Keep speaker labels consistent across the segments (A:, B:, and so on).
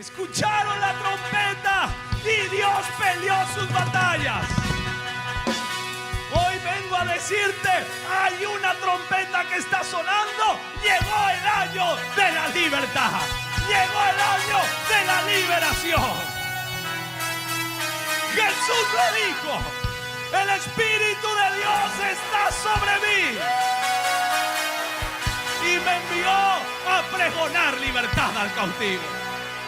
A: Escucharon la trompeta y Dios peleó sus batallas. Hoy vengo a decirte, hay una trompeta que está sonando. Llegó el año de la libertad. Llegó el año de la liberación. Jesús lo dijo. El Espíritu de Dios está sobre mí y me envió a pregonar libertad al cautivo.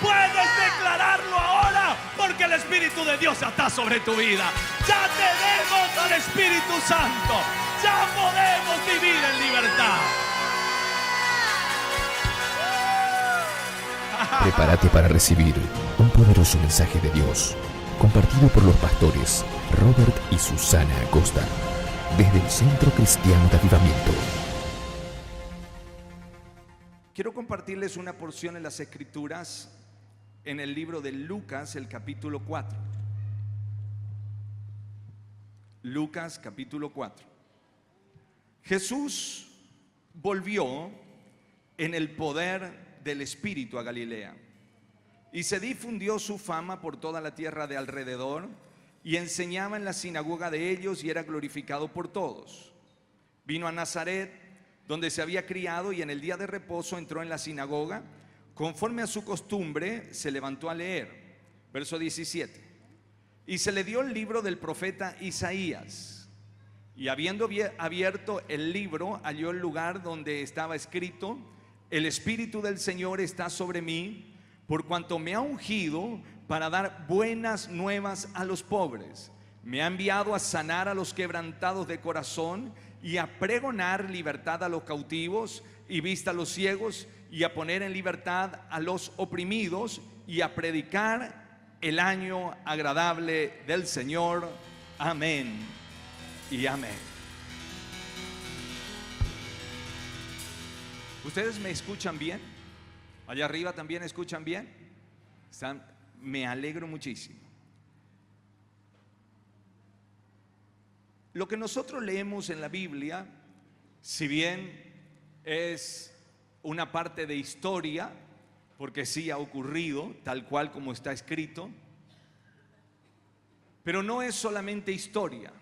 A: Puedes declararlo ahora porque el Espíritu de Dios está sobre tu vida. Ya tenemos al Espíritu Santo. Ya podemos vivir en libertad.
B: Prepárate para recibir un poderoso mensaje de Dios, compartido por los pastores Robert y Susana Acosta, desde el Centro Cristiano de Avivamiento.
A: Quiero compartirles una porción en las Escrituras, en el libro de Lucas, el capítulo 4. Lucas, capítulo 4. Jesús volvió en el poder del Espíritu a Galilea, y se difundió su fama por toda la tierra de alrededor, y enseñaba en la sinagoga de ellos y era glorificado por todos. Vino a Nazaret, donde se había criado, y en el día de reposo entró en la sinagoga. Conforme a su costumbre, se levantó a leer. Verso 17. Y se le dio el libro del profeta Isaías. Y habiendo abierto el libro, halló el lugar donde estaba escrito: el Espíritu del Señor está sobre mí, por cuanto me ha ungido para dar buenas nuevas a los pobres. Me ha enviado a sanar a los quebrantados de corazón y a pregonar libertad a los cautivos y vista a los ciegos, y a poner en libertad a los oprimidos, y a predicar el año agradable del Señor. Amén y amén. ¿Ustedes me escuchan bien? Allá arriba también escuchan bien. Me alegro muchísimo. Lo que nosotros leemos en la Biblia, si bien es una parte de historia, porque sí ha ocurrido tal cual como está escrito, pero no es solamente historia.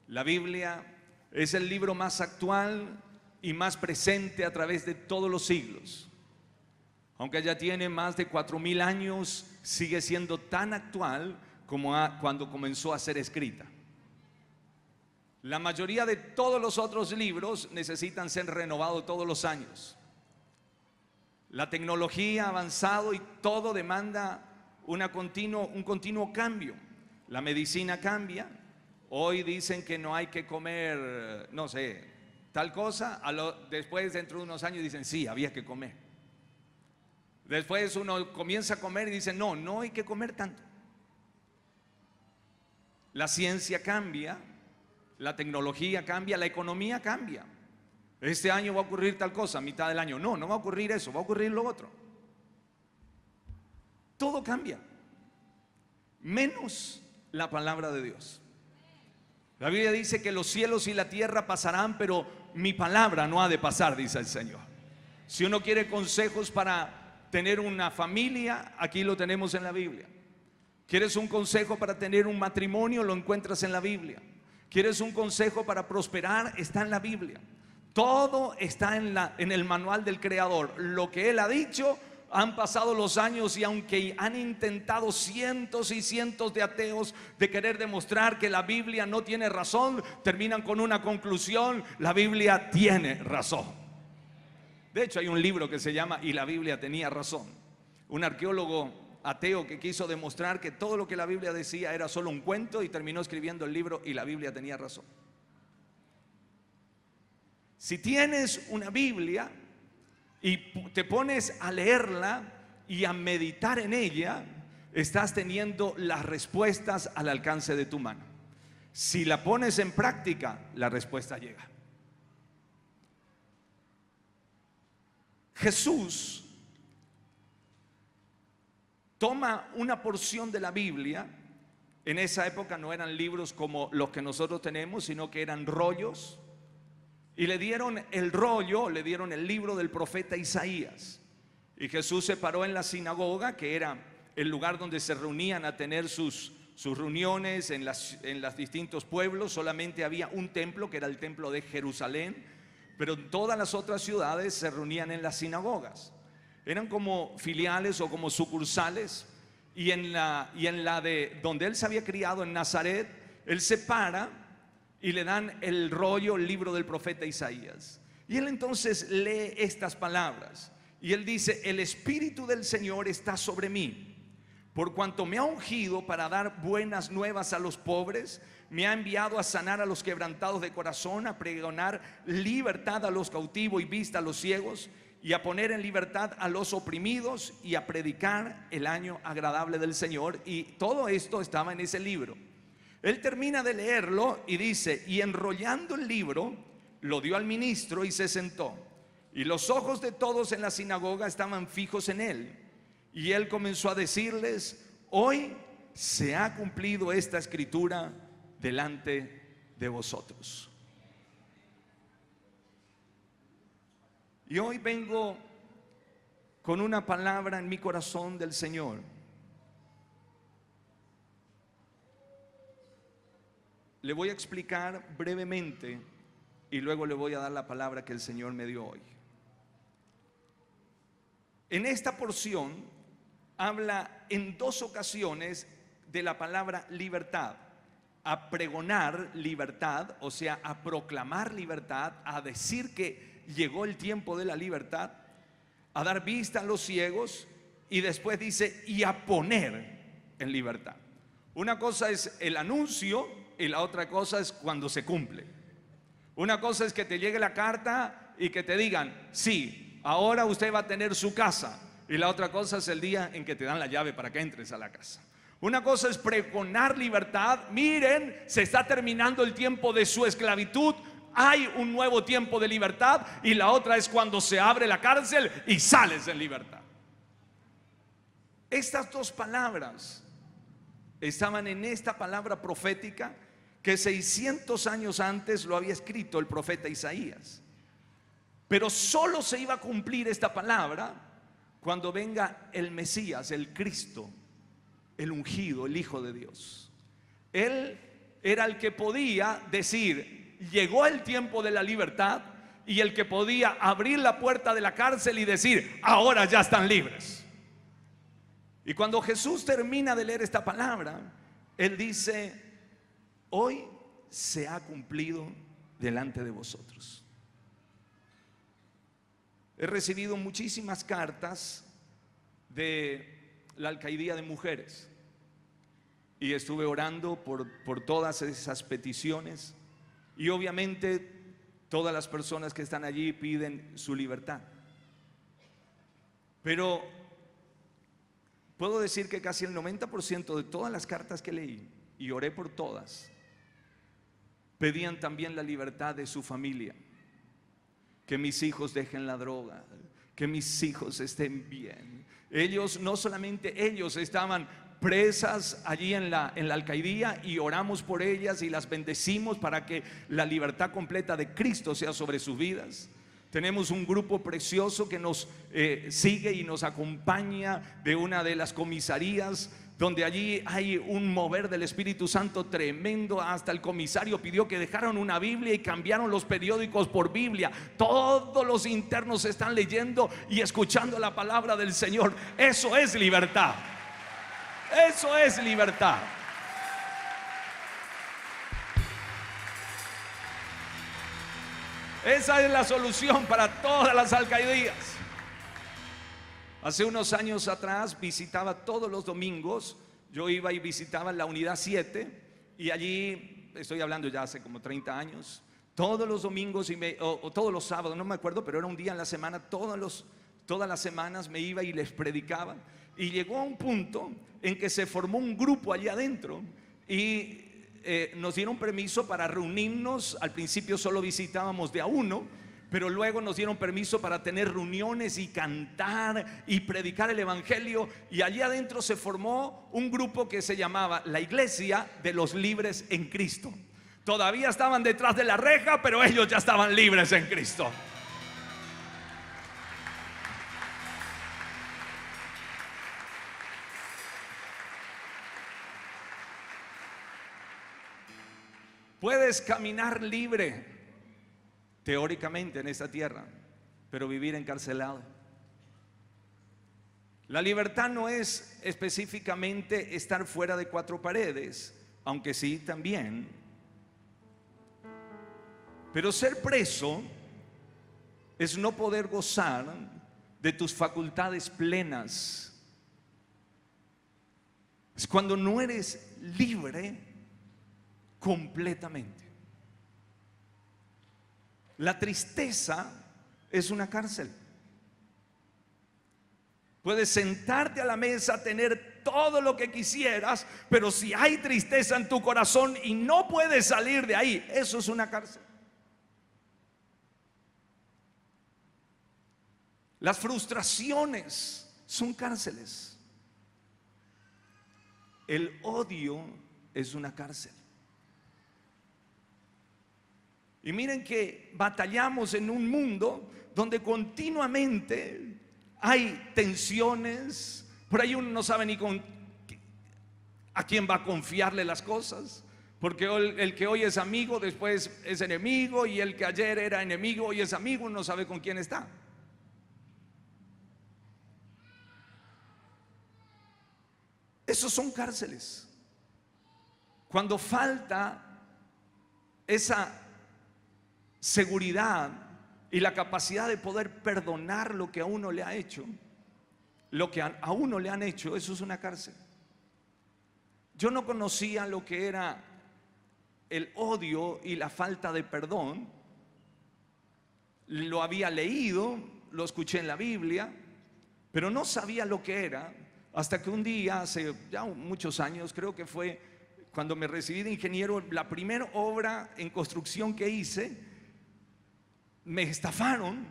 A: La Biblia es el libro más actual y más presente a través de todos los siglos. Aunque ya tiene más de 4000 años, sigue siendo tan actual como cuando comenzó a ser escrita. La mayoría de todos los otros libros necesitan ser renovados todos los años. La tecnología ha avanzado y todo demanda un continuo cambio. La medicina cambia. Hoy dicen que no hay que comer, no sé, tal cosa. Después, dentro de unos años, dicen sí, había que comer. Después uno comienza a comer y dice no hay que comer tanto. La ciencia cambia. La tecnología cambia, la economía cambia. Este año va a ocurrir tal cosa, a mitad del año. No va a ocurrir eso, va a ocurrir lo otro. Todo cambia, menos la palabra de Dios. La Biblia dice que los cielos y la tierra pasarán, pero mi palabra no ha de pasar, dice el Señor. Si uno quiere consejos para tener una familia, aquí lo tenemos en la Biblia. ¿Quieres un consejo para tener un matrimonio? Lo encuentras en la Biblia. ¿Quieres un consejo para prosperar? Está en la Biblia. Todo está en el manual del Creador. Lo que Él ha dicho, han pasado los años, y aunque han intentado cientos y cientos de ateos de querer demostrar que la Biblia no tiene razón, terminan con una conclusión: la Biblia tiene razón. De hecho, hay un libro que se llama "Y la Biblia tenía razón". Un arqueólogo ateo que quiso demostrar que todo lo que la Biblia decía era solo un cuento, y terminó escribiendo el libro "Y la Biblia tenía razón". Si tienes una Biblia y te pones a leerla y a meditar en ella, estás teniendo las respuestas al alcance de tu mano. Si la pones en práctica, la respuesta llega. Jesús toma una porción de la Biblia. En esa época no eran libros como los que nosotros tenemos, sino que eran rollos. Y le dieron el rollo, le dieron el libro del profeta Isaías. Y Jesús se paró en la sinagoga, que era el lugar donde se reunían a tener sus reuniones en los distintos pueblos. Solamente había un templo, que era el templo de Jerusalén, pero en todas las otras ciudades se reunían en las sinagogas. Eran como filiales o como sucursales. Y en la de donde él se había criado, en Nazaret, él se para y le dan el rollo, el libro del profeta Isaías. Y él entonces lee estas palabras. Y él dice: el Espíritu del Señor está sobre mí, por cuanto me ha ungido para dar buenas nuevas a los pobres, me ha enviado a sanar a los quebrantados de corazón, a pregonar libertad a los cautivos y vista a los ciegos, y a poner en libertad a los oprimidos, y a predicar el año agradable del Señor. Y todo esto estaba en ese libro. Él termina de leerlo y dice: y enrollando el libro, lo dio al ministro y se sentó. Y los ojos de todos en la sinagoga estaban fijos en él. Y él comenzó a decirles: hoy se ha cumplido esta escritura delante de vosotros. Y hoy vengo con una palabra en mi corazón del Señor. Le voy a explicar brevemente y luego le voy a dar la palabra que el Señor me dio hoy. En esta porción habla en 2 ocasiones de la palabra libertad: a pregonar libertad, o sea, a proclamar libertad, a decir que llegó el tiempo de la libertad, a dar vista a los ciegos, y después dice: y a poner en libertad. Una cosa es el anuncio y la otra cosa es cuando se cumple. Una cosa es que te llegue la carta y que te digan: sí, ahora usted va a tener su casa. Y la otra cosa es el día en que te dan la llave para que entres a la casa. Una cosa es pregonar libertad: miren, se está terminando el tiempo de su esclavitud, hay un nuevo tiempo de libertad. Y la otra es cuando se abre la cárcel y sales en libertad. Estas 2 palabras estaban en esta palabra profética que 600 años antes lo había escrito el profeta Isaías. Pero solo se iba a cumplir esta palabra cuando venga el Mesías, el Cristo, el ungido, el Hijo de Dios. Él era el que podía decir: llegó el tiempo de la libertad, y el que podía abrir la puerta de la cárcel y decir: ahora ya están libres. Y cuando Jesús termina de leer esta palabra, él dice: hoy se ha cumplido delante de vosotros. He recibido muchísimas cartas de la alcaidía de mujeres y estuve orando por todas esas peticiones, y obviamente todas las personas que están allí piden su libertad. Pero puedo decir que casi el 90% de todas las cartas que leí, y oré por todas, pedían también la libertad de su familia. Que mis hijos dejen la droga, que mis hijos estén bien. Ellos, no solamente ellos, estaban presas allí en la alcaidía, y oramos por ellas y las bendecimos para que la libertad completa de Cristo sea sobre sus vidas. Tenemos un grupo precioso que nos sigue y nos acompaña de una de las comisarías, donde allí hay un mover del Espíritu Santo tremendo. Hasta el comisario pidió que dejaran una Biblia y cambiaron los periódicos por Biblia. Todos los internos están leyendo y escuchando la palabra del Señor. Eso es libertad. Eso es libertad. Esa es la solución para todas las alcaidías. Hace unos años atrás visitaba todos los domingos. Yo iba y visitaba la unidad 7, y allí, estoy hablando ya hace como 30 años, todos los domingos o todos los sábados, no me acuerdo, pero era un día en la semana, todas las semanas me iba y les predicaba. Y llegó a un punto en que se formó un grupo allá adentro, y nos dieron permiso para reunirnos. Al principio solo visitábamos de a uno, pero luego nos dieron permiso para tener reuniones y cantar y predicar el evangelio. Y allí adentro se formó un grupo que se llamaba la Iglesia de los Libres en Cristo. Todavía estaban detrás de la reja, pero ellos ya estaban libres en Cristo. Puedes caminar libre, teóricamente, en esta tierra, pero vivir encarcelado. La libertad no es específicamente estar fuera de cuatro paredes, aunque sí también. Pero ser preso es no poder gozar de tus facultades plenas. Es cuando no eres libre completamente. La tristeza es una cárcel. Puedes sentarte a la mesa, tener todo lo que quisieras, pero si hay tristeza en tu corazón y no puedes salir de ahí, eso es una cárcel. Las frustraciones son cárceles. El odio es una cárcel. Y miren que batallamos en un mundo donde continuamente hay tensiones. Por ahí uno no sabe ni a quién va a confiarle las cosas, porque el que hoy es amigo después es enemigo, y el que ayer era enemigo hoy es amigo, uno no sabe con quién está. Esos son cárceles. Cuando falta esa seguridad y la capacidad de poder perdonar lo que a uno le ha hecho, lo que a uno le han hecho, eso es una cárcel. Yo no conocía lo que era el odio y la falta de perdón. Lo había leído, lo escuché en la Biblia, pero no sabía lo que era. Hasta que un día, hace ya muchos años, creo que fue cuando me recibí de ingeniero, la primera obra en construcción que hice, me estafaron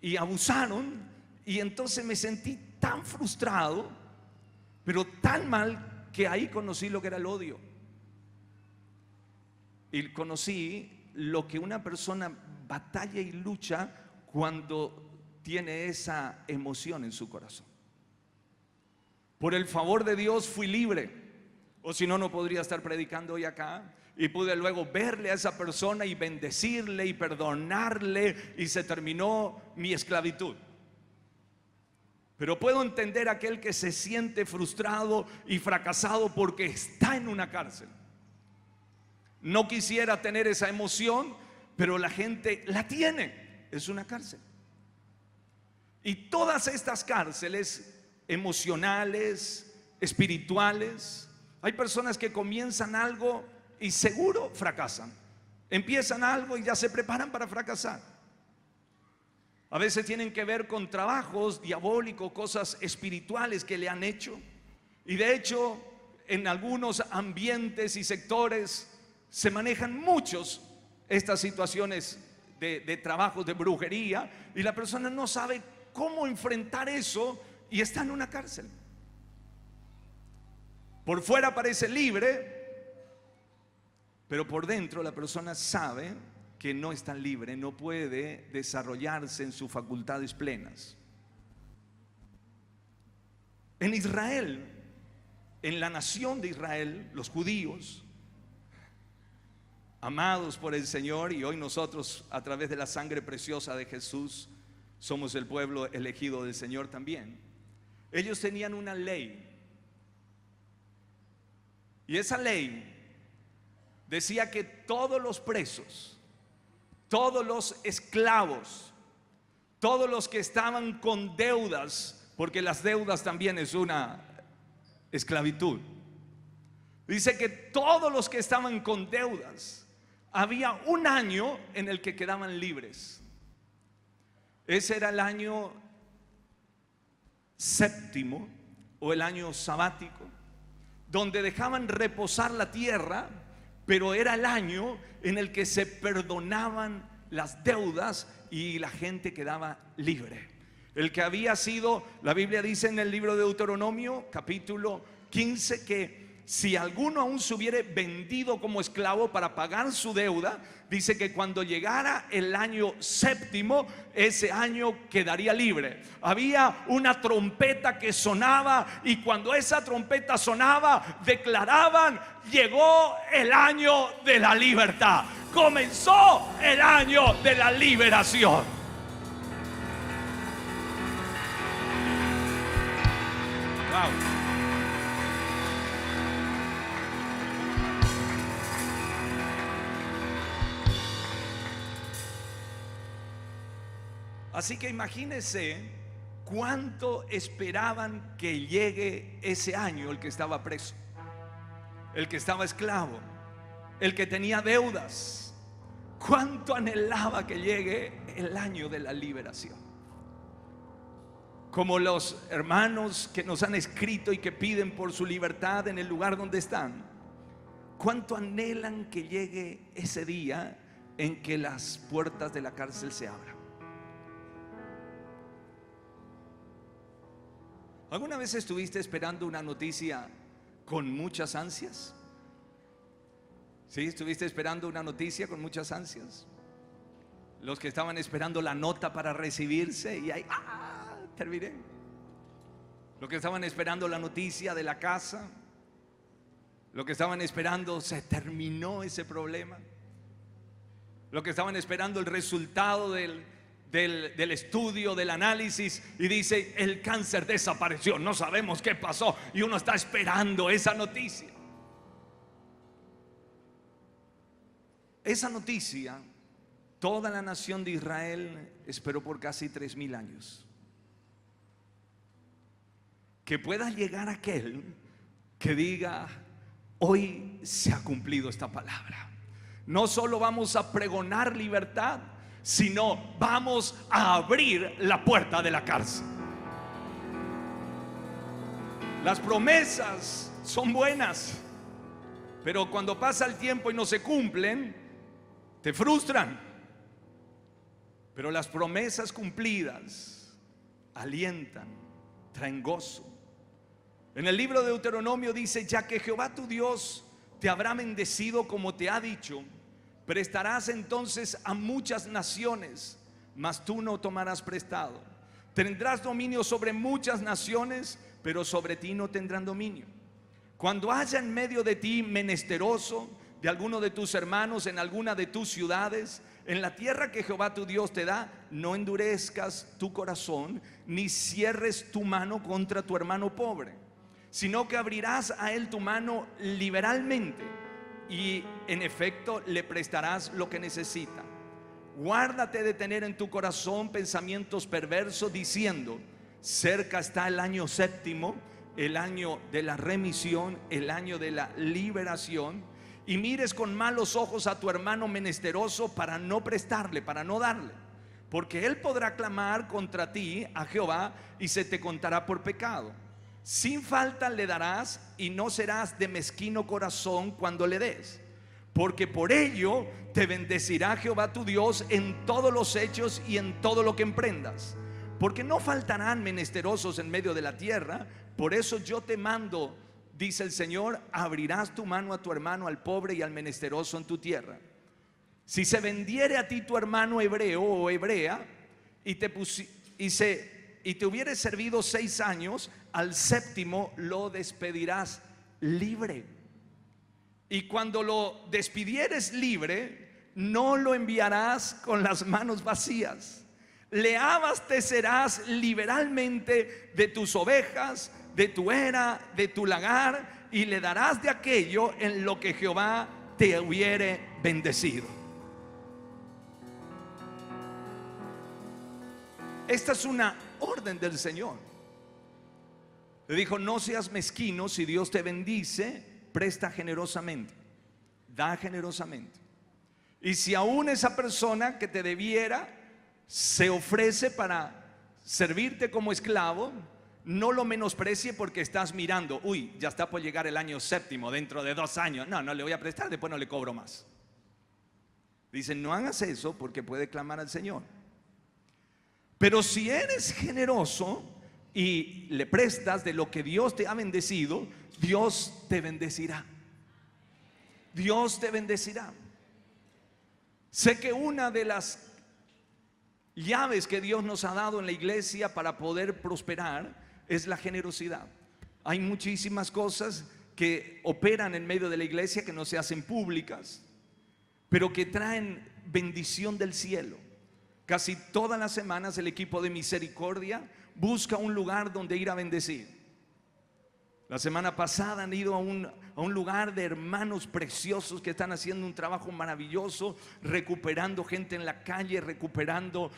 A: y abusaron, y entonces me sentí tan frustrado, pero tan mal, que ahí conocí lo que era el odio. Y conocí lo que una persona batalla y lucha cuando tiene esa emoción en su corazón. Por el favor de Dios fui libre, o si no, no podría estar predicando hoy acá. Y pude luego verle a esa persona y bendecirle y perdonarle, y se terminó mi esclavitud. Pero puedo entender a aquel que se siente frustrado y fracasado porque está en una cárcel. No quisiera tener esa emoción, pero la gente la tiene. Es una cárcel. Y todas estas cárceles emocionales, espirituales, hay personas que comienzan algo y seguro fracasan. Empiezan algo y ya se preparan para fracasar. A veces tienen que ver con trabajos diabólicos, cosas espirituales que le han hecho. Y de hecho, en algunos ambientes y sectores se manejan muchos estas situaciones de trabajos de brujería, y la persona no sabe cómo enfrentar eso y está en una cárcel. Por fuera parece libre, pero por dentro la persona sabe que no está libre, no puede desarrollarse en sus facultades plenas. En Israel, en la nación de Israel, los judíos, amados por el Señor, y hoy nosotros, a través de la sangre preciosa de Jesús, somos el pueblo elegido del Señor también. Ellos tenían una ley, y esa ley decía que todos los presos, todos los esclavos, todos los que estaban con deudas, porque las deudas también es una esclavitud, dice que todos los que estaban con deudas, había un año en el que quedaban libres. Ese era el año séptimo, o el año sabático, donde dejaban reposar la tierra, pero era el año en el que se perdonaban las deudas y la gente quedaba libre. El que había sido, la Biblia dice en el libro de Deuteronomio capítulo 15, que si alguno aún se hubiere vendido como esclavo para pagar su deuda, dice que cuando llegara el año séptimo, ese año quedaría libre. Había una trompeta que sonaba, y cuando esa trompeta sonaba, declaraban: llegó el año de la libertad, comenzó el año de la liberación. Wow. Así que imagínense cuánto esperaban que llegue ese año el que estaba preso, el que estaba esclavo, el que tenía deudas. Cuánto anhelaba que llegue el año de la liberación. Como los hermanos que nos han escrito y que piden por su libertad en el lugar donde están. Cuánto anhelan que llegue ese día en que las puertas de la cárcel se abran. ¿Alguna vez estuviste esperando una noticia con muchas ansias? ¿Sí? ¿Estuviste esperando una noticia con muchas ansias? Los que estaban esperando la nota para recibirse y ahí, terminé. Los que estaban esperando la noticia de la casa. Los que estaban esperando, se terminó ese problema. Los que estaban esperando el resultado del estudio, del análisis, y dice: el cáncer desapareció, no sabemos qué pasó, y uno está esperando esa noticia. Esa noticia, toda la nación de Israel esperó por casi 3000 años. Que pueda llegar aquel que diga: hoy se ha cumplido esta palabra. No solo vamos a pregonar libertad, sino vamos a abrir la puerta de la cárcel. Las promesas son buenas, pero cuando pasa el tiempo y no se cumplen, te frustran. Pero las promesas cumplidas alientan, traen gozo. En el libro de Deuteronomio dice: ya que Jehová tu Dios te habrá bendecido como te ha dicho, prestarás entonces a muchas naciones, mas tú no tomarás prestado. Tendrás dominio sobre muchas naciones, pero sobre ti no tendrán dominio. Cuando haya en medio de ti menesteroso de alguno de tus hermanos en alguna de tus ciudades, en la tierra que Jehová tu Dios te da, no endurezcas tu corazón, ni cierres tu mano contra tu hermano pobre, sino que abrirás a él tu mano liberalmente, y en efecto le prestarás lo que necesita. Guárdate de tener en tu corazón pensamientos perversos, diciendo: cerca está el año séptimo, el año de la remisión, el año de la liberación, y mires con malos ojos a tu hermano menesteroso para no prestarle, para no darle, porque él podrá clamar contra ti a Jehová y se te contará por pecado. Sin falta le darás, y no serás de mezquino corazón cuando le des, porque por ello te bendecirá Jehová tu Dios en todos los hechos y en todo lo que emprendas. Porque no faltarán menesterosos en medio de la tierra. Por eso yo te mando, dice el Señor: abrirás tu mano a tu hermano, al pobre y al menesteroso en tu tierra. Si se vendiere a ti tu hermano hebreo o hebrea, y te hubiere servido 6 años, al séptimo lo despedirás libre. Y cuando lo despidieres libre, no lo enviarás con las manos vacías. Le abastecerás liberalmente de tus ovejas, de tu era, de tu lagar, y le darás de aquello en lo que Jehová te hubiere bendecido. Esta es una orden del Señor. Le dijo: no seas mezquino, si Dios te bendice, presta generosamente, da generosamente. Y si aún esa persona que te debiera se ofrece para servirte como esclavo, no lo menosprecie porque estás mirando: uy, ya está por llegar el año séptimo, dentro de 2 años, no le voy a prestar, después no le cobro más. Dicen: no hagas eso, porque puede clamar al Señor. Pero si eres generoso, y le prestas de lo que Dios te ha bendecido, Dios te bendecirá. Dios te bendecirá. Sé que una de las llaves que Dios nos ha dado en la iglesia para poder prosperar es la generosidad. Hay muchísimas cosas que operan en medio de la iglesia que no se hacen públicas, pero que traen bendición del cielo. Casi todas las semanas el equipo de misericordia busca un lugar donde ir a bendecir. La semana pasada han ido a un lugar de hermanos preciosos que están haciendo un trabajo maravilloso, recuperando gente en la calle, recuperando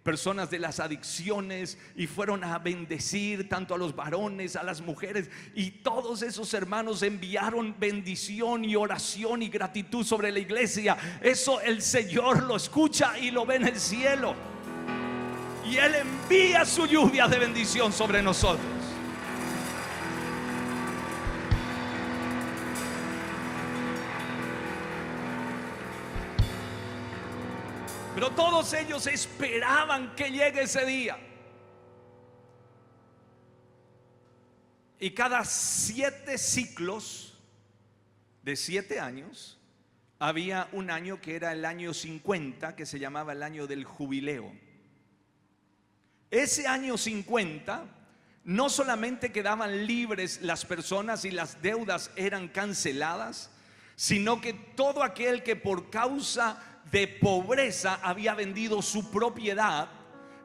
A: personas de las adicciones, y fueron a bendecir tanto a los varones, a las mujeres, y todos esos hermanos enviaron bendición y oración y gratitud sobre la iglesia. Eso el Señor lo escucha y lo ve en el cielo, y Él envía su lluvia de bendición sobre nosotros. Pero todos ellos esperaban que llegue ese día. Y cada 7 ciclos de 7 años, había un año que era el año 50, que se llamaba el año del jubileo. Ese año 50, no solamente quedaban libres las personas y las deudas eran canceladas, sino que todo aquel que por causa de pobreza había vendido su propiedad,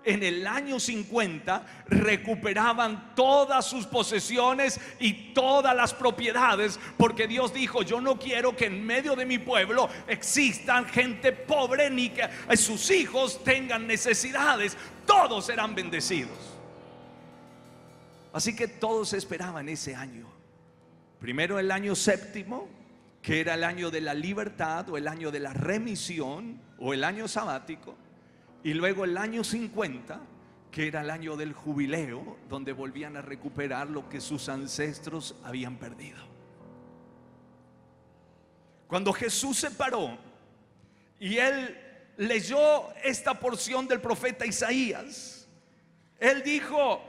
A: en el año 50 recuperaban todas sus posesiones y todas las propiedades, porque Dios dijo: yo no quiero que en medio de mi pueblo existan gente pobre, ni que sus hijos tengan necesidades. Todos serán bendecidos. Así que todos esperaban ese año. Primero el año 7º, que era el año de la libertad, o el año de la remisión, o el año sabático. Y luego el año 50, que era el año del jubileo, donde volvían a recuperar lo que sus ancestros habían perdido. Cuando Jesús se paró y Él leyó esta porción del profeta Isaías, Él dijo: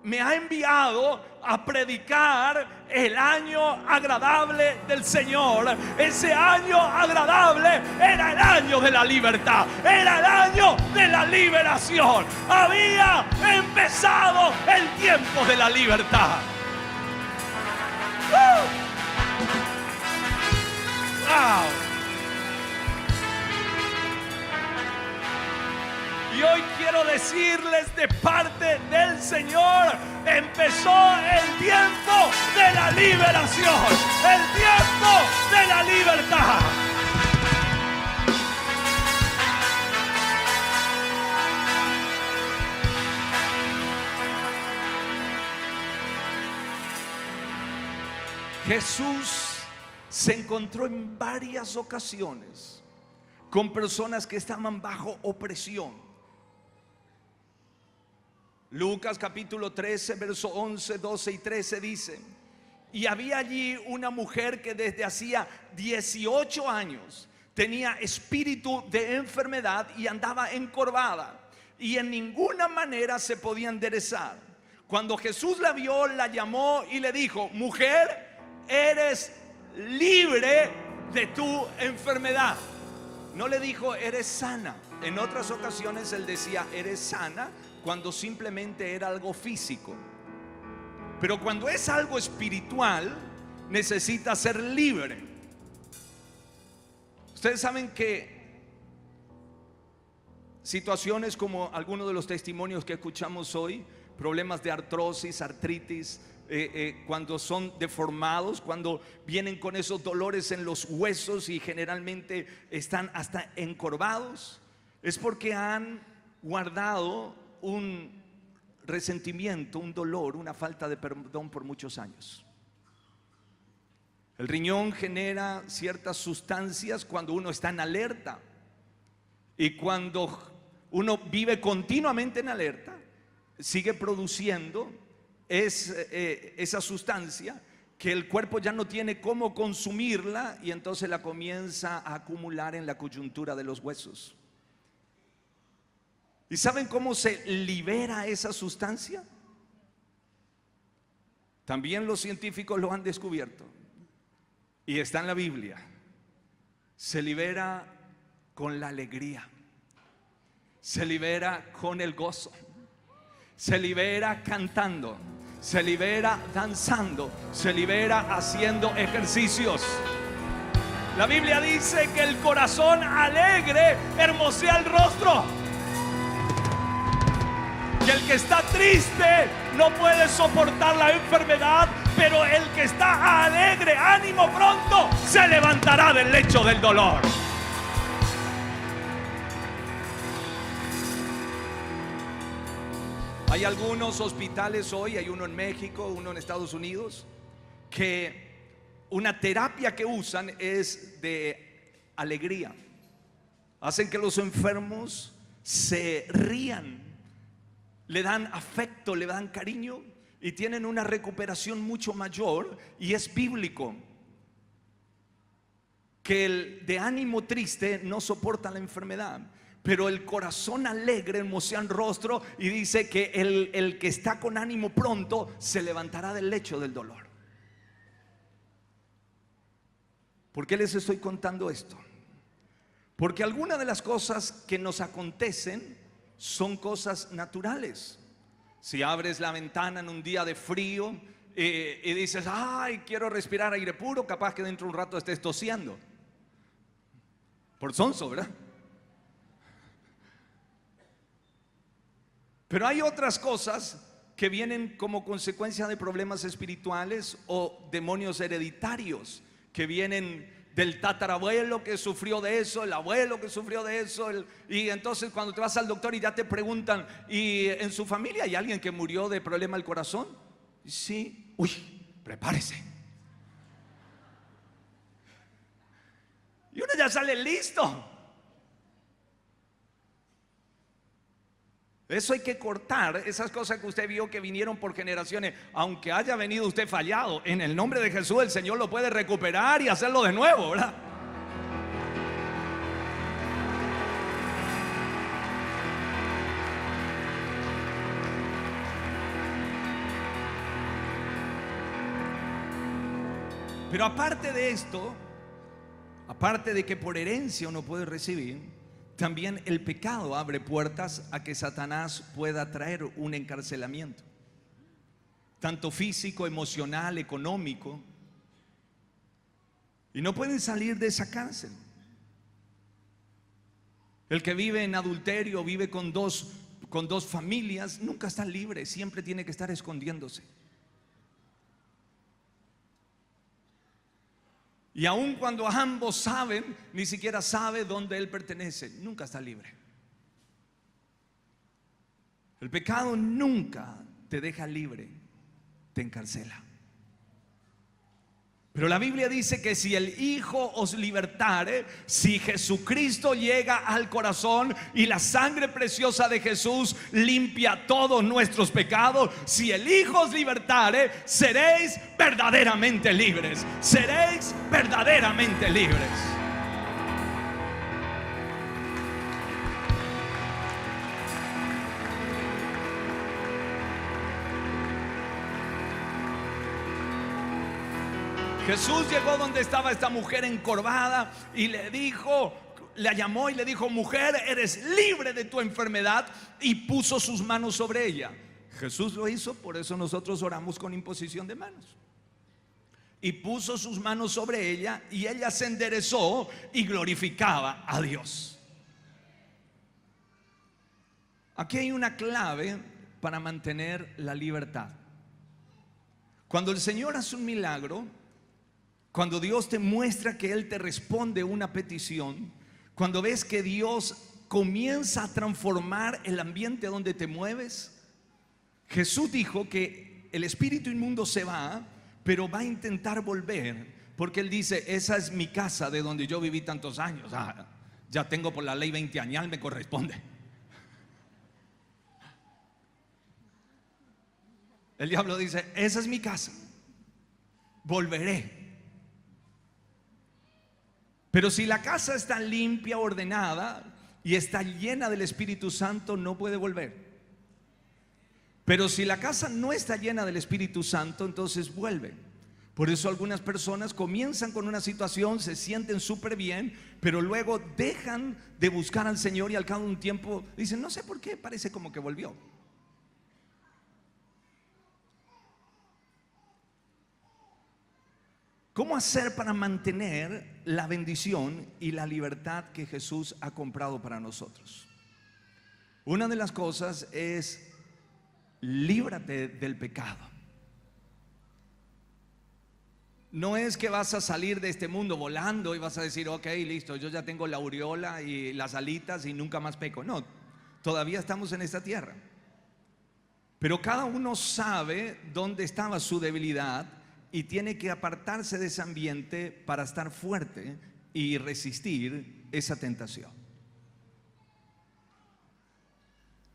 A: me ha enviado a predicar el año agradable del Señor. Ese año agradable era el año de la libertad, era el año de la liberación. Había empezado el tiempo de la libertad. ¡Wow! Y hoy quiero decirles de parte del Señor: empezó el tiempo de la liberación, el tiempo de la libertad. Jesús se encontró en varias ocasiones con personas que estaban bajo opresión. Lucas capítulo 13, verso 11, 12 y 13 dice: y había allí una mujer que desde hacía 18 años tenía espíritu de enfermedad y andaba encorvada, y en ninguna manera se podía enderezar. Cuando Jesús la vio, la llamó y le dijo: mujer, eres libre de tu enfermedad. No le dijo: eres sana. En otras ocasiones Él decía: eres sana, cuando simplemente era algo físico. Pero cuando es algo espiritual, necesita ser libre. Ustedes saben que situaciones como algunos de los testimonios que escuchamos hoy, problemas de artrosis, artritis, cuando son deformados, cuando vienen con esos dolores en los huesos y generalmente están hasta encorvados, es porque han guardado un resentimiento, un dolor, una falta de perdón por muchos años. El riñón genera ciertas sustancias cuando uno está en alerta, y cuando uno vive continuamente en alerta, sigue produciendo esa sustancia que el cuerpo ya no tiene cómo consumirla, y entonces la comienza a acumular en la coyuntura de los huesos. ¿Y saben cómo se libera esa sustancia? También los científicos lo han descubierto y está en la Biblia. Se libera con la alegría, se libera con el gozo, se libera cantando, se libera danzando, se libera haciendo ejercicios. La Biblia dice que el corazón alegre hermosea el rostro. Que el que está triste no puede soportar la enfermedad, pero el que está alegre, ánimo pronto, se levantará del lecho del dolor. Hay algunos hospitales hoy, hay uno en México, uno en Estados Unidos, que una terapia que usan es de alegría. Hacen que los enfermos se rían, le dan afecto, le dan cariño y tienen una recuperación mucho mayor. Y es bíblico que el de ánimo triste no soporta la enfermedad, pero el corazón alegre hermosea el rostro, y dice que el que está con ánimo pronto se levantará del lecho del dolor. ¿Por qué les estoy contando esto? Porque algunas de las cosas que nos acontecen son cosas naturales. Si abres la ventana en un día de frío y dices, ay, quiero respirar aire puro, capaz que dentro de un rato estés tosiendo. Por sonso, ¿verdad? Pero hay otras cosas que vienen como consecuencia de problemas espirituales o demonios hereditarios que vienen del tatarabuelo que sufrió de eso, el abuelo que sufrió de eso, y entonces cuando te vas al doctor y ya te preguntan, ¿y en su familia hay alguien que murió de problema al corazón? Sí. Uy, prepárese. Y uno ya sale listo. Eso hay que cortar, esas cosas que usted vio que vinieron por generaciones. Aunque haya venido usted fallado, en el nombre de Jesús el Señor lo puede recuperar y hacerlo de nuevo, ¿verdad? Pero aparte de esto, aparte de que por herencia uno puede recibir, también el pecado abre puertas a que Satanás pueda traer un encarcelamiento, tanto físico, emocional, económico, y no pueden salir de esa cárcel. El que vive en adulterio, vive con dos familias, nunca está libre, siempre tiene que estar escondiéndose. Y aun cuando ambos saben, ni siquiera sabe dónde él pertenece, nunca está libre. El pecado nunca te deja libre, te encarcela. Pero la Biblia dice que si el Hijo os libertare, si Jesucristo llega al corazón y la sangre preciosa de Jesús limpia todos nuestros pecados, si el Hijo os libertare, seréis verdaderamente libres. Seréis verdaderamente libres. Jesús llegó donde estaba esta mujer encorvada y le dijo, la llamó y le dijo: mujer, eres libre de tu enfermedad, y puso sus manos sobre ella. Jesús lo hizo, por eso nosotros oramos con imposición de manos. Y puso sus manos sobre ella y ella se enderezó y glorificaba a Dios. Aquí hay una clave para mantener la libertad. Cuando el Señor hace un milagro, cuando Dios te muestra que Él te responde una petición, cuando ves que Dios comienza a transformar el ambiente donde te mueves, Jesús dijo que el espíritu inmundo se va, pero va a intentar volver, porque Él dice: esa es mi casa de donde yo viví tantos años. Ya tengo por la ley 20 años, me corresponde. El diablo dice: esa es mi casa, volveré. Pero si la casa está limpia, ordenada, y está llena del Espíritu Santo, no puede volver. Pero si la casa no está llena del Espíritu Santo, entonces vuelve. Por eso algunas personas comienzan con una situación, se sienten súper bien, pero luego dejan de buscar al Señor y al cabo de un tiempo dicen, no sé por qué, parece como que volvió. ¿Cómo hacer para mantener la bendición y la libertad que Jesús ha comprado para nosotros? Una de las cosas es: líbrate del pecado. No es que vas a salir de este mundo volando y vas a decir, ok, listo, yo ya tengo la aureola y las alitas y nunca más peco. No, todavía estamos en esta tierra. Pero cada uno sabe dónde estaba su debilidad y tiene que apartarse de ese ambiente para estar fuerte y resistir esa tentación.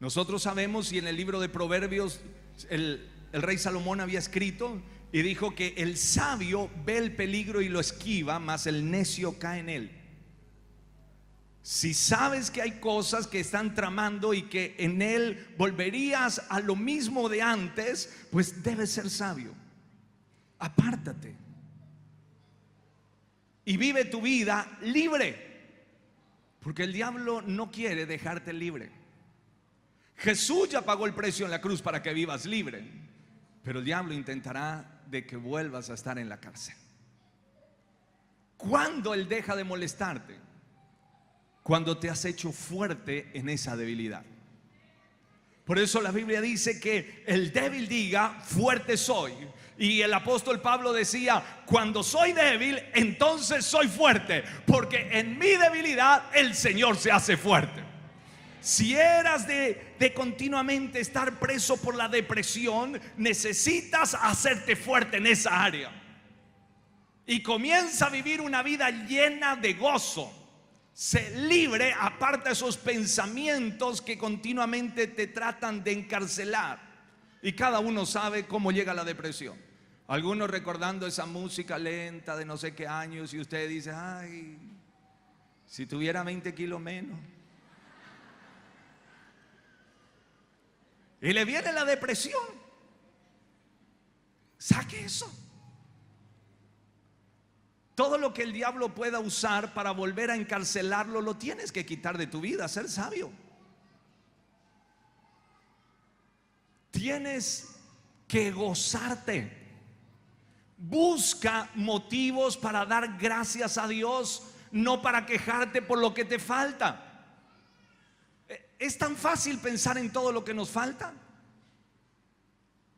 A: Nosotros sabemos, y en el libro de Proverbios el rey Salomón había escrito y dijo que el sabio ve el peligro y lo esquiva, mas el necio cae en él. Si sabes que hay cosas que están tramando y que en él volverías a lo mismo de antes, pues debes ser sabio. Apártate y vive tu vida libre, porque el diablo no quiere dejarte libre. Jesús ya pagó el precio en la cruz para que vivas libre, pero el diablo intentará de que vuelvas a estar en la cárcel. ¿Cuándo él deja de molestarte? Cuando te has hecho fuerte en esa debilidad. Por eso la Biblia dice que el débil diga, fuerte soy. Y el apóstol Pablo decía, cuando soy débil, entonces soy fuerte, porque en mi debilidad el Señor se hace fuerte. Si eras de continuamente estar preso por la depresión, necesitas hacerte fuerte en esa área. Y comienza a vivir una vida llena de gozo. Sé libre, aparta esos pensamientos que continuamente te tratan de encarcelar. Y cada uno sabe cómo llega la depresión. Algunos recordando esa música lenta de no sé qué años, y usted dice, ay, si tuviera 20 kilos menos. Y le viene la depresión. Saque eso. Todo lo que el diablo pueda usar para volver a encarcelarlo, lo tienes que quitar de tu vida. Ser sabio. Tienes que gozarte. Busca motivos para dar gracias a Dios, no para quejarte por lo que te falta. Es tan fácil pensar en todo lo que nos falta.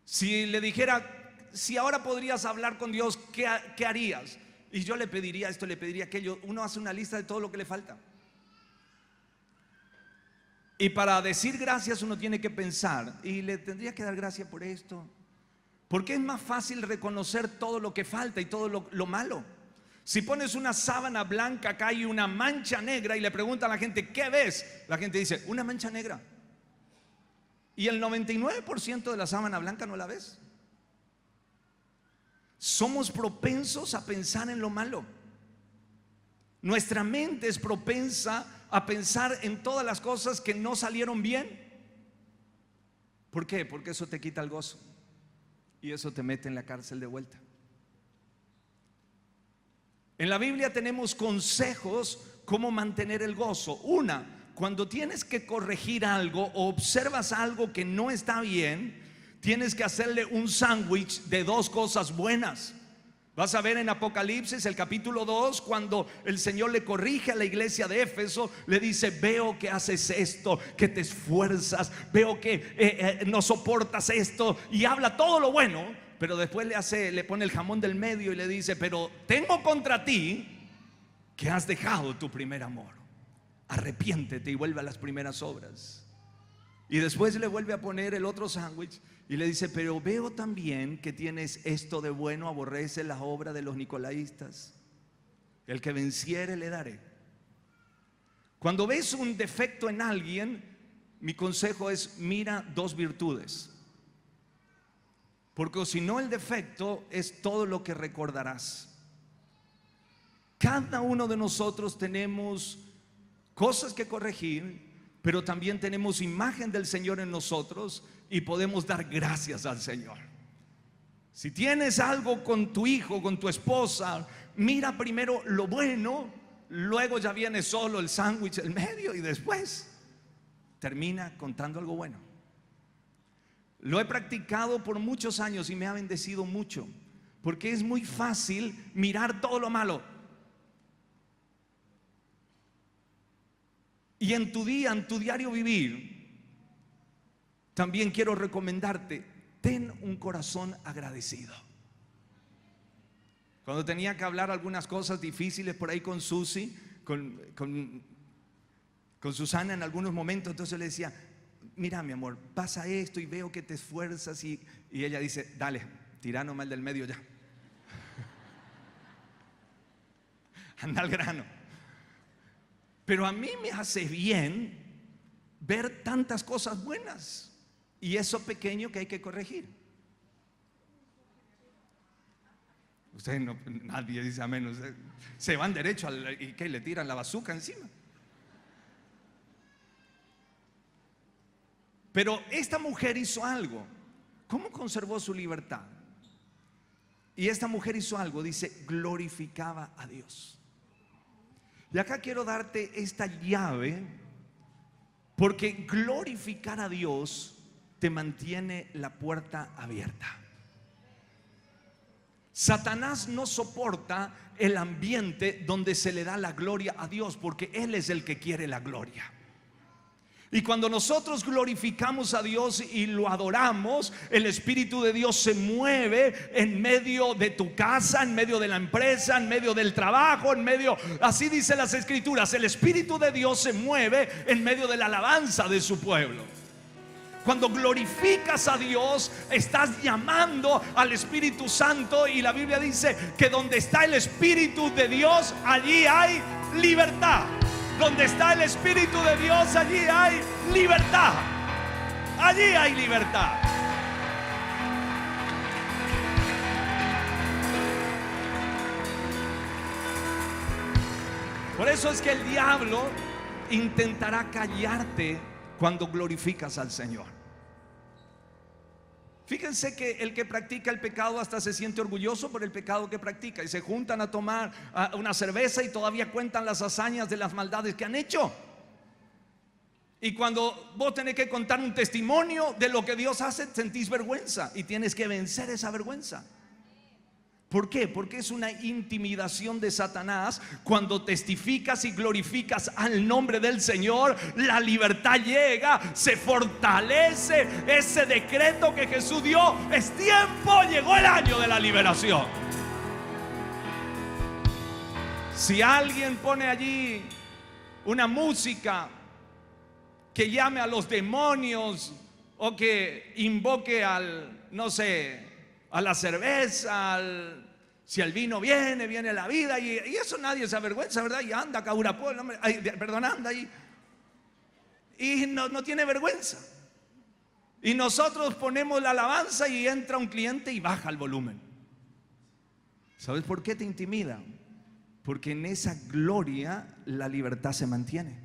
A: Si le dijera, si ahora podrías hablar con Dios, ¿qué harías? Y yo le pediría esto, le pediría aquello. Uno hace una lista de todo lo que le falta. Y para decir gracias uno tiene que pensar, y le tendría que dar gracias por esto, porque es más fácil reconocer todo lo que falta y todo lo malo. Si pones una sábana blanca acá y una mancha negra y le preguntan a la gente, ¿qué ves? La gente dice, una mancha negra. Y el 99% de la sábana blanca no la ves. Somos propensos a pensar en lo malo. Nuestra mente es propensa a pensar en todas las cosas que no salieron bien. ¿Por qué? Porque eso te quita el gozo y eso te mete en la cárcel de vuelta. En la Biblia tenemos consejos cómo mantener el gozo. Una, cuando tienes que corregir algo o observas algo que no está bien, tienes que hacerle un sándwich de dos cosas buenas. Vas a ver en Apocalipsis el capítulo 2, cuando el Señor le corrige a la iglesia de Éfeso, le dice, veo que haces esto, que te esfuerzas, veo que no soportas esto, y habla todo lo bueno. Pero después le pone el jamón del medio y le dice, pero tengo contra ti que has dejado tu primer amor. Arrepiéntete y vuelve a las primeras obras. Y después le vuelve a poner el otro sándwich y le dice, pero veo también que tienes esto de bueno, aborrece la obra de los nicolaístas. El que venciere le daré. Cuando ves un defecto en alguien, mi consejo es, mira dos virtudes. Porque si no, el defecto es todo lo que recordarás. Cada uno de nosotros tenemos cosas que corregir, pero también tenemos imagen del Señor en nosotros y podemos dar gracias al Señor. Si tienes algo con tu hijo, con tu esposa, mira primero lo bueno, luego ya viene solo el sándwich en medio y después termina contando algo bueno. Lo he practicado por muchos años y me ha bendecido mucho, porque es muy fácil mirar todo lo malo. Y en tu día, en tu diario vivir, también quiero recomendarte, ten un corazón agradecido. Cuando tenía que hablar algunas cosas difíciles por ahí con Susi, con Susana en algunos momentos, entonces le decía: mira, mi amor, pasa esto y veo que te esfuerzas, y ella dice: dale, tira nomás del medio ya. Anda al grano. Pero a mí me hace bien ver tantas cosas buenas y eso pequeño que hay que corregir. Ustedes no, nadie dice amén. Ustedes se van derecho y que le tiran la bazuca encima. Pero esta mujer hizo algo. ¿Cómo conservó su libertad? Y esta mujer hizo algo, dice: glorificaba a Dios. Y acá quiero darte esta llave, porque glorificar a Dios te mantiene la puerta abierta. Satanás no soporta el ambiente donde se le da la gloria a Dios, porque Él es el que quiere la gloria. Y cuando nosotros glorificamos a Dios y lo adoramos, el Espíritu de Dios se mueve en medio de tu casa, en medio de la empresa, en medio del trabajo, en medio, así dice las Escrituras, el Espíritu de Dios se mueve en medio de la alabanza de su pueblo. Cuando glorificas a Dios, estás llamando al Espíritu Santo, y la Biblia dice que donde está el Espíritu de Dios, allí hay libertad. Donde está el Espíritu de Dios, allí hay libertad. Allí hay libertad. Por eso es que el diablo intentará callarte cuando glorificas al Señor. Fíjense que el que practica el pecado hasta se siente orgulloso por el pecado que practica, y se juntan a tomar una cerveza y todavía cuentan las hazañas de las maldades que han hecho. Y cuando vos tenés que contar un testimonio de lo que Dios hace, sentís vergüenza y tienes que vencer esa vergüenza. ¿Por qué? Porque es una intimidación de Satanás. Cuando testificas y glorificas al nombre del Señor, la libertad llega, se fortalece ese decreto que Jesús dio. Es tiempo, llegó el año de la liberación. Si alguien pone allí una música que llame a los demonios o que invoque al, no sé, a la cerveza, si el vino viene la vida, y eso nadie se avergüenza, ¿verdad? Y anda Caurapol, anda ahí y no tiene vergüenza. Y nosotros ponemos la alabanza y entra un cliente y baja el volumen. ¿Sabes por qué te intimida? Porque en esa gloria la libertad se mantiene.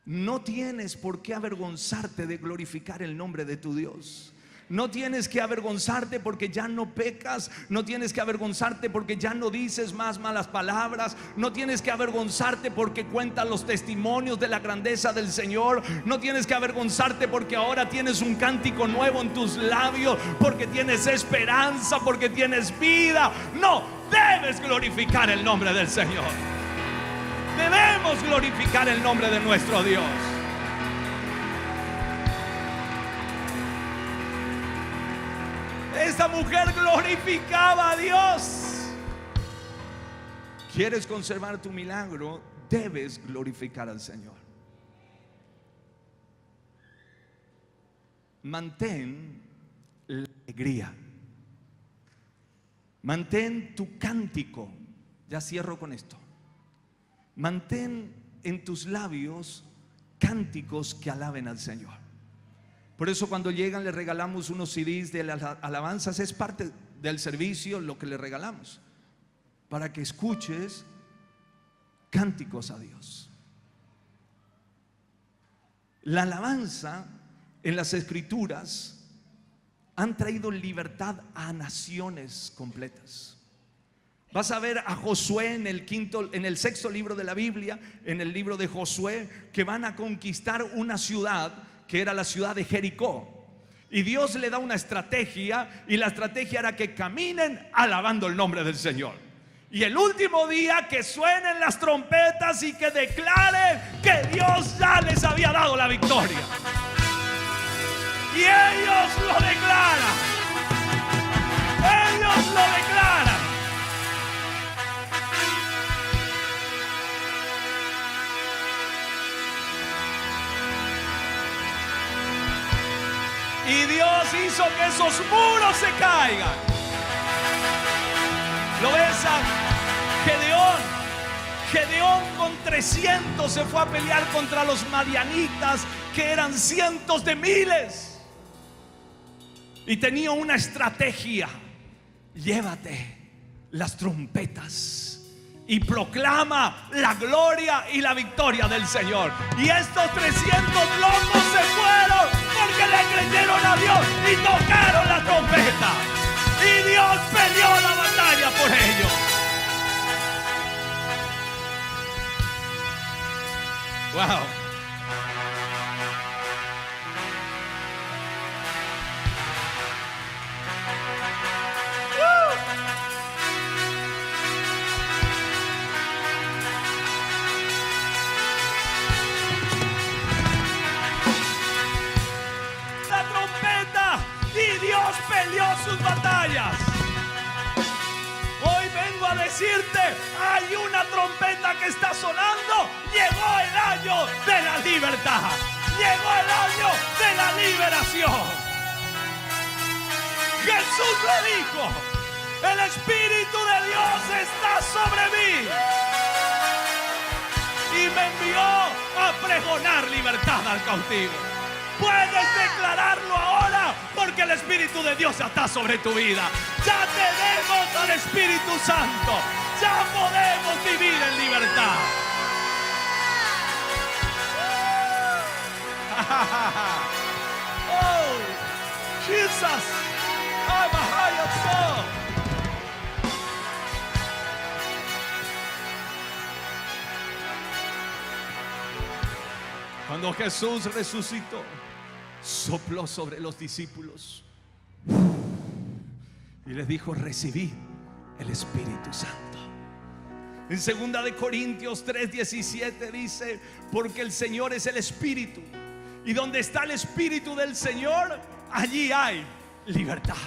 A: No tienes por qué avergonzarte de glorificar el nombre de tu Dios. No tienes que avergonzarte porque ya no pecas. No tienes que avergonzarte porque ya no dices más malas palabras. No tienes que avergonzarte porque cuentas los testimonios de la grandeza del Señor. No tienes que avergonzarte porque ahora tienes un cántico nuevo en tus labios, porque tienes esperanza, porque tienes vida. No, debes glorificar el nombre del Señor. Debemos glorificar el nombre de nuestro Dios. Esta mujer glorificaba a Dios. ¿Quieres conservar tu milagro? Debes glorificar al Señor. Mantén la alegría. Mantén tu cántico. Ya cierro con esto. Mantén en tus labios cánticos que alaben al Señor. Por eso cuando llegan les regalamos unos CDs de las alabanzas. Es parte del servicio lo que le regalamos, para que escuches cánticos a Dios. La alabanza en las Escrituras han traído libertad a naciones completas. Vas a ver a Josué en el sexto libro de la Biblia, en el libro de Josué, que van a conquistar una ciudad que era la ciudad de Jericó. Y Dios le da una estrategia, y la estrategia era que caminen alabando el nombre del Señor. Y el último día que suenen las trompetas y que declaren que Dios ya les había dado la victoria. Y ellos lo declaran. Ellos lo declaran. Y Dios hizo que esos muros se caigan. ¿Lo ves a Gedeón con 300 se fue a pelear contra los madianitas, que eran cientos de miles? Y tenía una estrategia: llévate las trompetas y proclama la gloria y la victoria del Señor. Y estos 300 locos se fueron porque le creyeron a Dios y tocaron la trompeta. Y Dios peleó la batalla por ellos. Wow. Peleó sus batallas. Hoy vengo a decirte: hay una trompeta que está sonando. Llegó el año de la libertad. Llegó el año de la liberación. Jesús lo dijo: el Espíritu de Dios está sobre mí y me envió a pregonar libertad al cautivo. Puedes declararlo ahora, porque el Espíritu de Dios está sobre tu vida. Ya tenemos al Espíritu Santo. Ya podemos vivir en libertad. Oh, Jesus. Cuando Jesús resucitó, sopló sobre los discípulos y les dijo: recibid el Espíritu Santo. En 2 de Corintios 3:17 dice: porque el Señor es el Espíritu, y donde está el Espíritu del Señor, allí hay libertad.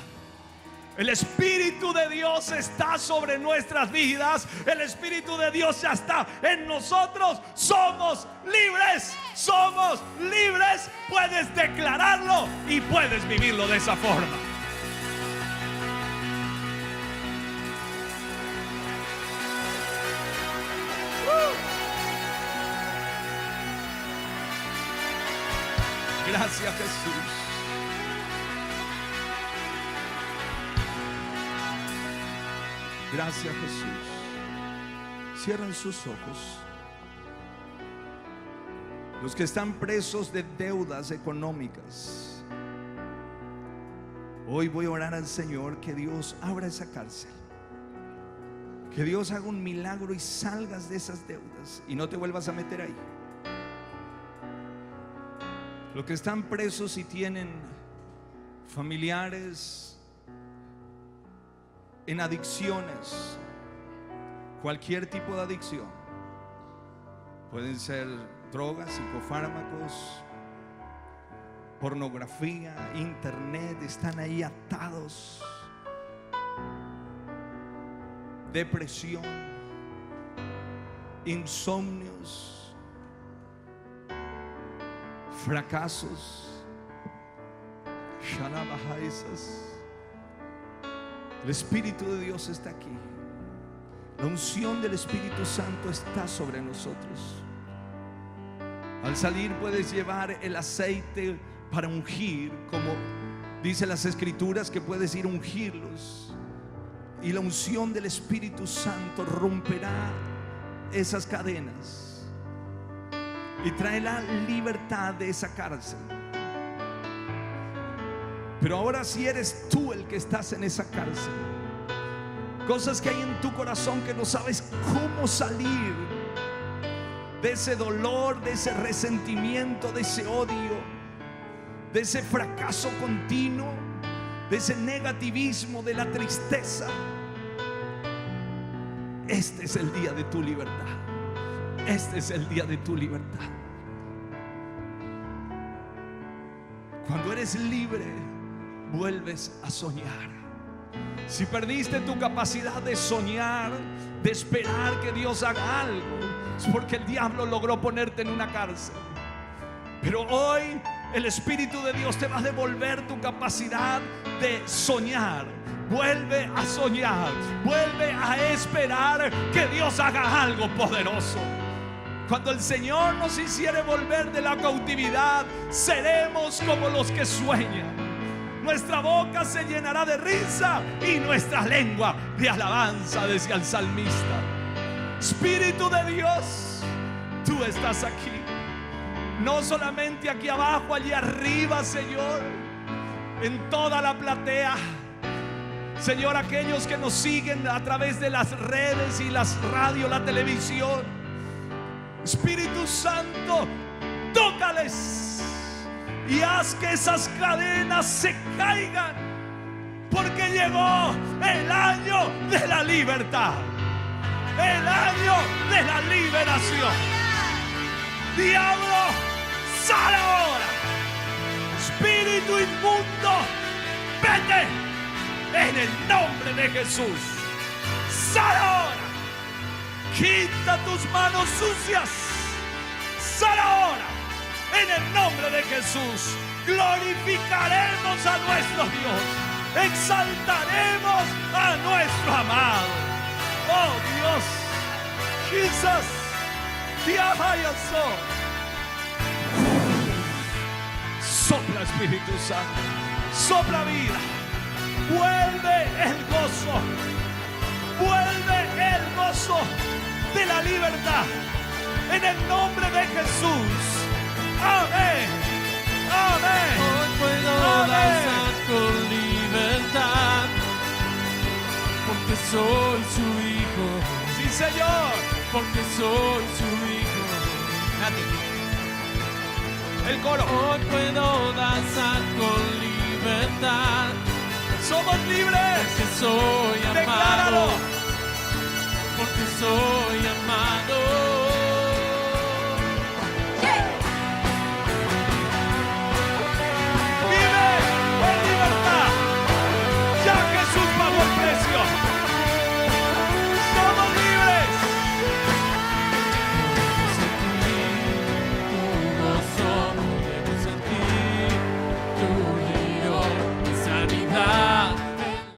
A: El Espíritu de Dios está sobre nuestras vidas. El Espíritu de Dios ya está en nosotros. Somos libres. Somos libres. Puedes declararlo y puedes vivirlo de esa forma. Gracias, Jesús. Gracias, Jesús. Cierran sus ojos. Los que están presos de deudas económicas, hoy voy a orar al Señor que Dios abra esa cárcel, que Dios haga un milagro y salgas de esas deudas y no te vuelvas a meter ahí. Los que están presos y tienen familiares en adicciones, cualquier tipo de adicción, pueden ser drogas, psicofármacos, pornografía, internet, están ahí atados. Depresión, insomnios, fracasos, shalabahaisas. El Espíritu de Dios está aquí. La unción del Espíritu Santo está sobre nosotros. Al salir puedes llevar el aceite para ungir, como dice las Escrituras, que puedes ir a ungirlos. Y la unción del Espíritu Santo romperá esas cadenas y trae la libertad de esa cárcel. Pero ahora si eres tú el que estás en esa cárcel, cosas que hay en tu corazón que no sabes cómo salir de ese dolor, de ese resentimiento, de ese odio, de ese fracaso continuo, de ese negativismo, de la tristeza. Este es el día de tu libertad. Este es el día de tu libertad. Cuando eres libre, vuelves a soñar. Si perdiste tu capacidad de soñar, de esperar que Dios haga algo, es porque el diablo logró ponerte en una cárcel. Pero hoy el Espíritu de Dios te va a devolver tu capacidad de soñar. Vuelve a soñar, vuelve a esperar que Dios haga algo poderoso. Cuando el Señor nos hiciere volver de la cautividad, seremos como los que sueñan. Nuestra boca se llenará de risa y nuestra lengua de alabanza, decía el salmista. Espíritu de Dios, tú estás aquí. No solamente aquí abajo, allí arriba, Señor, en toda la platea. Señor, aquellos que nos siguen a través de las redes y las radios, la televisión. Espíritu Santo, tócales y haz que esas cadenas se caigan, porque llegó el año de la libertad, el año de la liberación. Diablo, sal ahora. Espíritu inmundo, vete en el nombre de Jesús. Sal ahora. Quita tus manos sucias. Sal ahora. En el nombre de Jesús. Glorificaremos a nuestro Dios. Exaltaremos a nuestro amado. Oh Dios. Jesús. Sopla, Espíritu Santo. Sopla vida. Vuelve el gozo. Vuelve el gozo de la libertad. En el nombre de Jesús. Amén. Amén.
C: Hoy puedo danzar con libertad, porque soy su hijo.
A: Sí, Señor.
C: Porque soy su hijo.
A: Nati. El coro.
C: Hoy puedo danzar con libertad.
A: Somos libres.
C: Porque soy amado.
A: Decláralo.
C: Porque soy